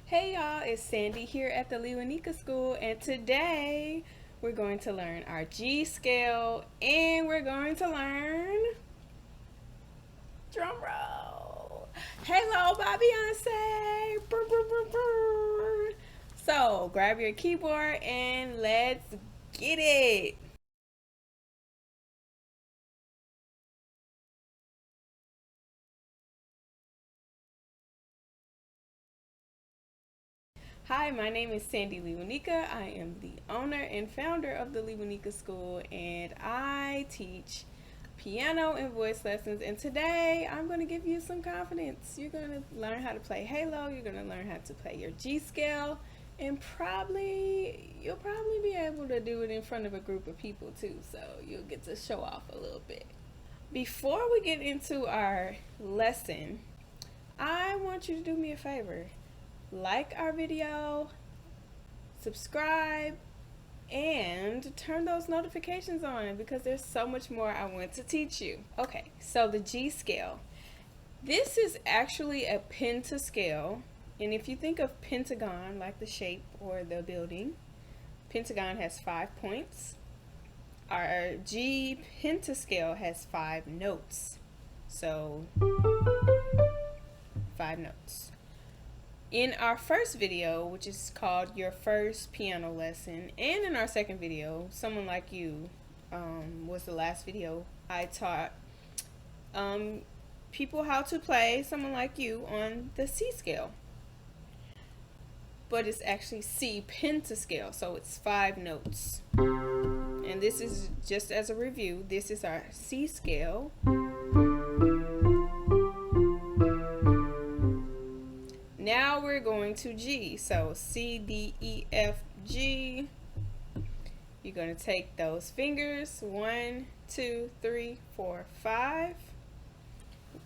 Hey y'all, it's Sandy here at the Lewanika School, and today we're going to learn our G scale, and we're going to learn, drum roll, Halo by Beyonce. Brr, brr, brr, brr. So grab your keyboard and let's get it. Hi, my name is Sandy Lewanika. I am the owner and founder of the Lewanika School, and I teach piano and voice lessons. And today I'm going to give you some confidence. You're going to learn how to play Halo, you're going to learn how to play your G scale, and you'll probably be able to do it in front of a group of people too, so you'll get to show off a little bit. Before we get into our lesson, I want you to do me a favor. Like our video, subscribe, and turn those notifications on because there's so much more I want to teach you. Okay, so the G scale. This is actually a pentascale, and if you think of pentagon like the shape or the building, pentagon has 5 points. Our G pentascale has 5 notes. So 5 notes. In our first video, which is called Your First Piano Lesson, and in our second video, Someone Like You, was the last video, I taught people how to play Someone Like You on the C scale. But it's actually C pentascale, so it's 5 notes. And this is just as a review, this is our C scale. Now we're going to G. So C, D, E, F, G. You're going to take those fingers, 1, 2, 3, 4, 5.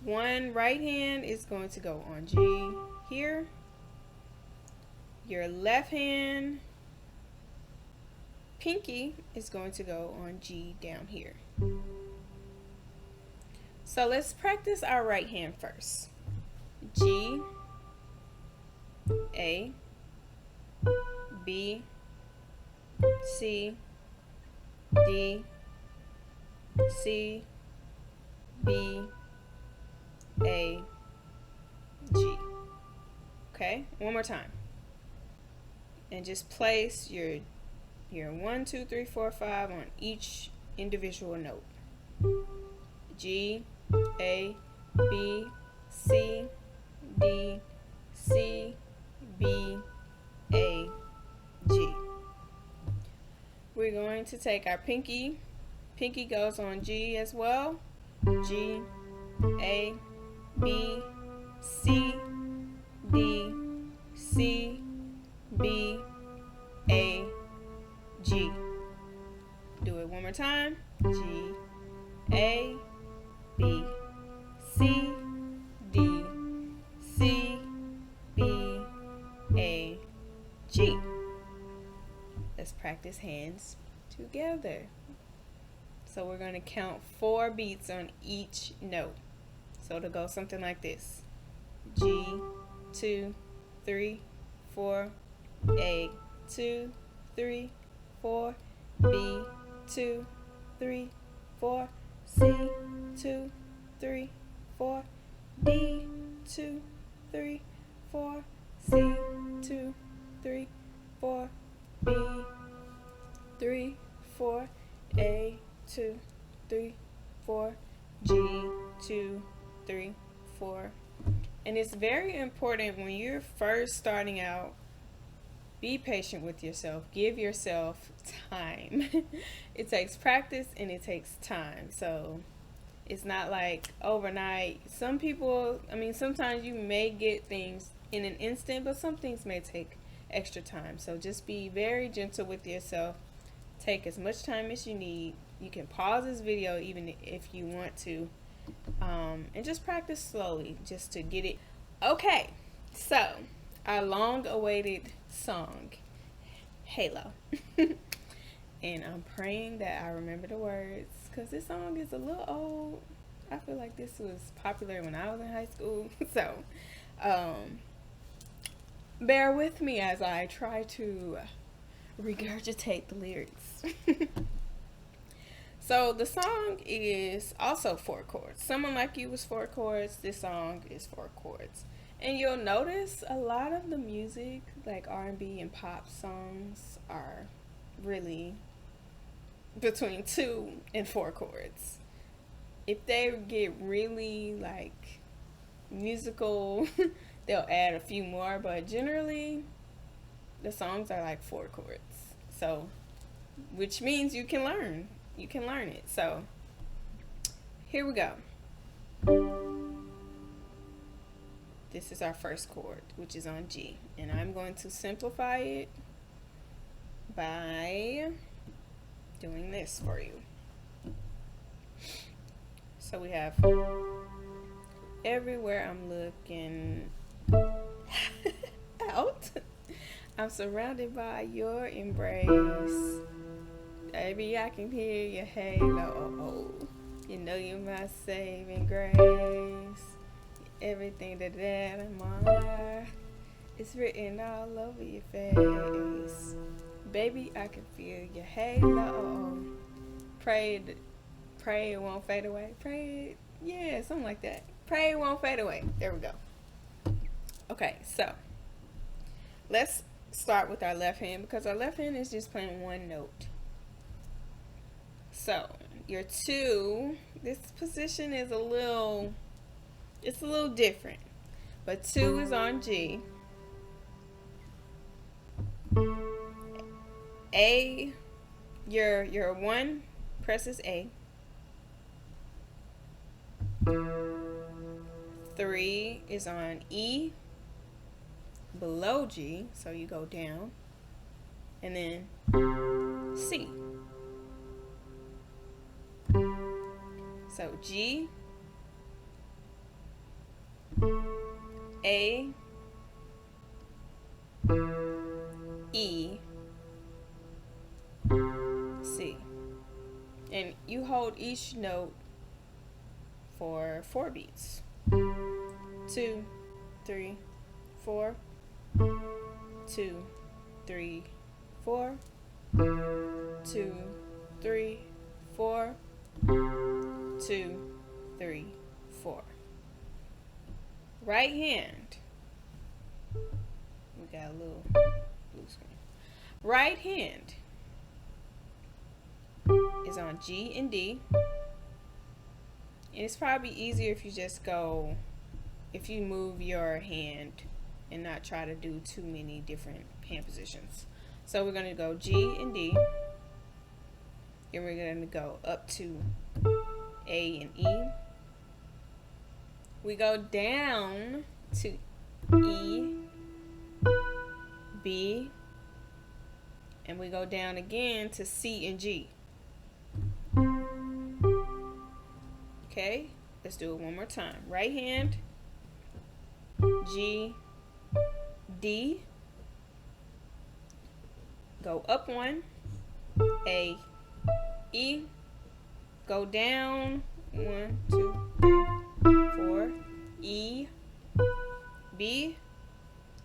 One right hand is going to go on G here. Your left hand, pinky, is going to go on G down here. So let's practice our right hand first. G, A, B, C, D, C, B, A, G. Okay, one more time. And just place your 1, 2, 3, 4, 5 on each individual note. G, A, B, C, D, C, B, A, G. We're going to take our pinky. Pinky goes on G as well. G, A, B, C, D, C, B, A, G. Do it one more time. G, A, B, C, D, C, B, A, G. Let's practice hands together. So we're going to count 4 beats on each note. So it'll go something like this. G, 2, 3, 4, A, 2, 3, 4, B, 2, 3, 4, C, 2, 3, 4, D, 2, 3, 4, C, 2, 3, 4, B, 3, 4, A, 2, 3, 4, G, 2, 3, 4. And it's very important when you're first starting out, be patient with yourself. Give yourself time. It takes practice and it takes time. So it's not like overnight. Some people, sometimes you may get things in an instant, but some things may take extra time. So just be very gentle with yourself. Take as much time as you need. You can pause this video even if you want to, and just practice slowly just to get it. Okay, so our long-awaited song, Halo. And I'm praying that I remember the words because this song is a little old. I feel like this was popular when I was in high school. So bear with me as I try to regurgitate the lyrics. So the song is also 4 chords. Someone Like You was 4 chords. This song is 4 chords. And you'll notice a lot of the music, like R&B and pop songs, are really between 2 and 4 chords. If they get really like musical, they'll add a few more, but generally the songs are like 4 chords. So, which means you can learn it. So here we go. This is our first chord, which is on G, and I'm going to simplify it by doing this for you. So we have everywhere I'm looking out, I'm surrounded by your embrace. Baby, I can hear your halo. You know you're my saving grace. Everything that I admire is written all over your face. Baby, I can feel your halo. Pray it won't fade away. Yeah, something like that. Pray it won't fade away. There we go. Okay, so let's start with our left hand, because our left hand is just playing one note. So your 2, this position is a little different, but 2 is on G. A, your 1 presses A. 3 is on E below G, so you go down, and then C. So G, A, E, C. And you hold each note for 4 beats. 2, 3, 4. 2, 3, 4. 2, 3, 4. 2, 3, 4. Right hand. We got a little blue screen. Right hand is on G and D. And it's probably easier if you just go, if you move your hand and not try to do too many different hand positions. So we're going to go G and D. Then we're going to go up to A and E. We go down to E, B, and we go down again to C and G. Okay, let's do it one more time. Right hand, G, D, go up 1, A, E, go down 1, 2, 3, 4, E, B.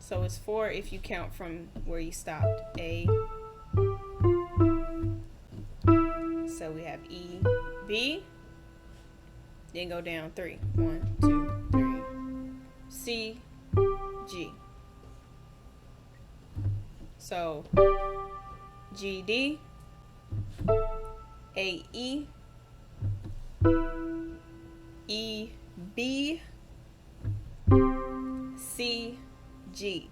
So it's 4 if you count from where you stopped. A. So we have E, B. Then go down 3. 1, 2, 3. C, G. So G, D, A, E, E, B, C, G.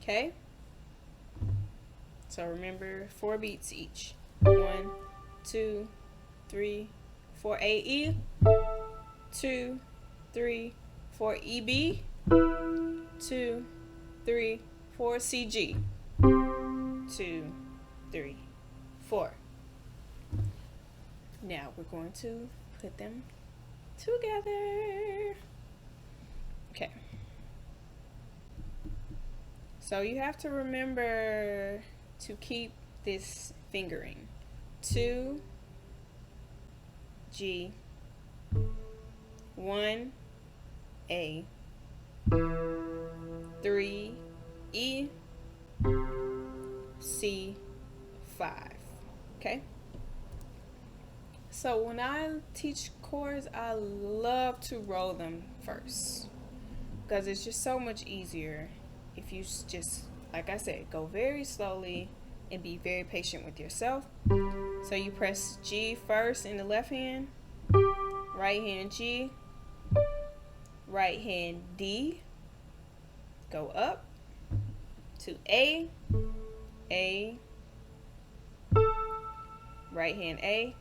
Okay? So remember 4 beats each. 1, 2, 3, 4 A, E, 2, 3, 4 E, B, 2, 3, 4 C, G. 2, 3, 4. Now we're going to put them together. Okay. So you have to remember to keep this fingering. 2, G, 1, A, 3, E, C, 5. Okay? So when I teach chords, I love to roll them first because it's just so much easier if you just, like I said, go very slowly and be very patient with yourself. So you press G first in the left hand, right hand G, right hand D, go up to A, right hand A,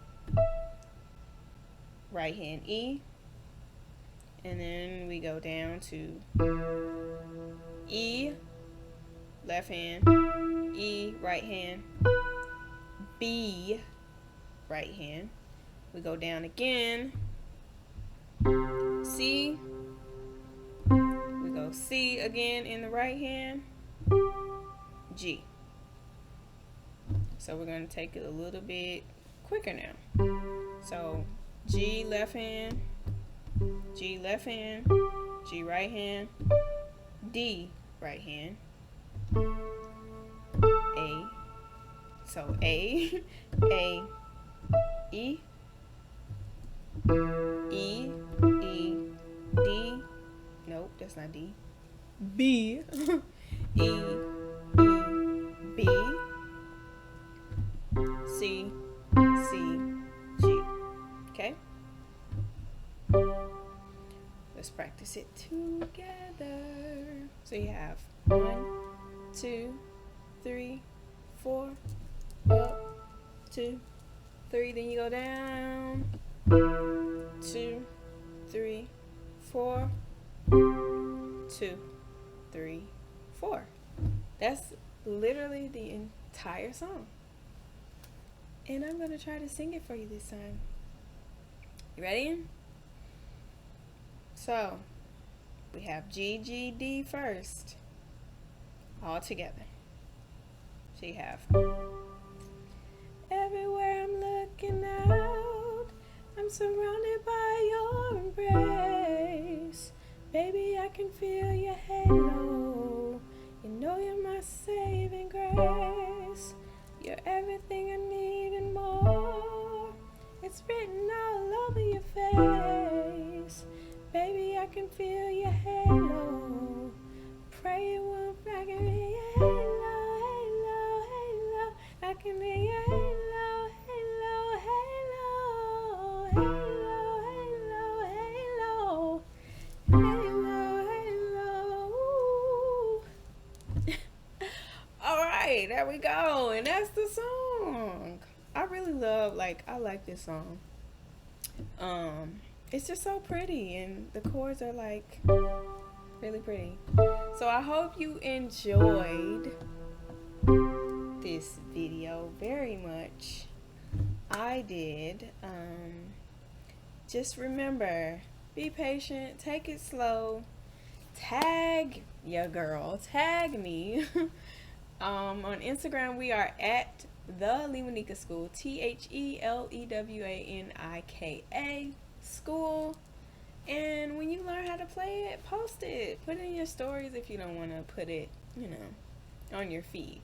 right hand E, and then we go down to E, left hand, E, right hand, B, right hand. We go down again, C, we go C again in the right hand, G. So we're going to take it a little bit quicker now. So G left hand, G left hand, G right hand, D right hand, A. So A, A, E, E, E, D. Nope, that's not D. B, E, E, B, C, C, G. Okay? Let's practice it together. So you have 1, 2, 3, 4, up, 2, 3, then you go down, 2, 3, 4, 2, 3, 4. That's literally the entire song. And I'm going to try to sing it for you this time. You ready? So, we have G, G, D first. All together. So you have everywhere I'm looking out, I'm surrounded by your embrace. Baby, I can feel your halo. You know you're my saving grace. You're everything I need and more. It's written all over your face. Baby, I can feel your halo. Pray it won't back in your halo, halo, halo. I can hear your halo, halo, halo, halo, halo, halo, halo, halo. All right, there we go, and that's the song. I really love, I like this song. It's just so pretty, and the chords are really pretty. So I hope you enjoyed this video very much. I did. Just remember, be patient, take it slow, tag your girl, tag me. On Instagram we are at the Lewanika School, THELEWANIKA School. And when you learn how to play it, post it, put it in your stories if you don't want to put it, on your feed.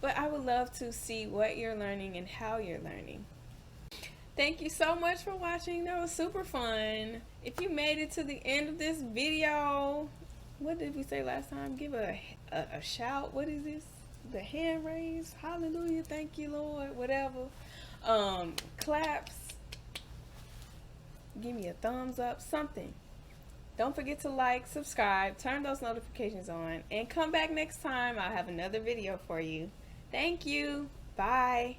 But I would love to see what you're learning and how you're learning. Thank you so much for watching. That was super fun. If you made it to the end of this video, what did we say last time? Give a shout. What is this? The hand raise. Hallelujah. Thank you, Lord. Whatever. Claps. Give me a thumbs up. Something. Don't forget to like, subscribe, turn those notifications on, and come back next time. I'll have another video for you. Thank you. Bye.